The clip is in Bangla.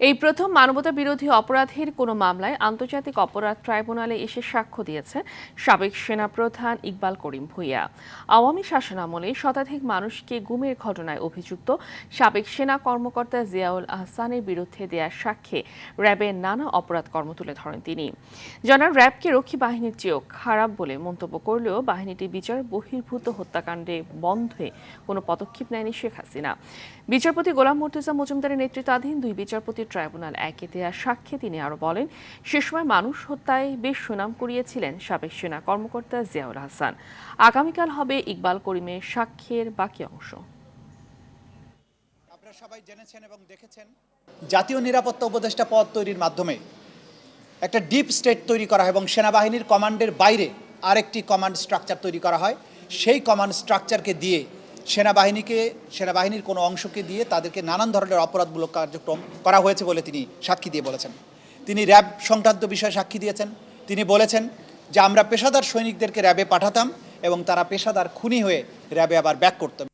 এই প্রথম মানবতা বিরোধী অপরাধের কোনো মামলায় আন্তর্জাতিক অপরাধ ট্রাইব্যুনালে এসে সাক্ষ্য দিয়েছে সাবেক সেনাপ্রধান ইকবাল করিম ভূঁইয়া। আওয়ামী শাসনামলে শতাধিক মানুষকে গুমের ঘটনায় অভিযুক্ত সাবেক সেনা কর্মকর্তা জিয়াউল আহসানের বিরুদ্ধে দেয়া সাক্ষ্যে র্যাবের নানা অপরাধ কর্ম তুলে ধরেন তিনি। জানান র্যাবকে রক্ষী বাহিনীর চেয়েও খারাপ বলে মন্তব্য করলেও বাহিনীটি বিচার বহির্ভূত হত্যাকাণ্ডে বন্ধে কোনো পদক্ষেপ নেয়নি শেখ হাসিনা। বিচারপতি গোলাম মুর্তজা মজুমদারের নেতৃত্বাধীন দুই বিচারপতি ট্রাইব্যুনাল একে দেয়া সাক্ষ্যে তিনি আরো বলেন, সে সময় মানুষ হত্যায় বেশ সুনাম কুড়িয়েছিলেন সাবেক সেনা কর্মকর্তা জিয়াউল হাসান। আগামীকাল হবে ইকবাল করিমের সাক্ষ্যের বাকি অংশ। আপনারা সবাই জেনেছেন এবং দেখেছেন, জাতীয় নিরাপত্তা উপদেষ্টা পদ তৈরির মাধ্যমে একটা ডিপ স্টেট তৈরি করা হয় এবং সেনাবাহিনীর কমান্ডের বাইরে আরেকটি কমান্ড স্ট্রাকচার তৈরি করা হয়। সেই কমান্ড স্ট্রাকচারকে দিয়ে সেনাবাহিনীর কোনো অংশকে দিয়ে তাদেরকে নানান ধরনের অপরাধমূলক কার্যক্রম করা হয়েছে বলে তিনি সাক্ষী দিয়ে বলেছেন। তিনি র্যাব সংক্রান্ত বিষয়ে সাক্ষী দিয়েছেন। তিনি বলেছেন যে আমরা পেশাদার সৈনিকদেরকে র্যাবে পাঠাতাম এবং তারা পেশাদার খুনি হয়ে র্যাবে আবার ব্যাক করতাম।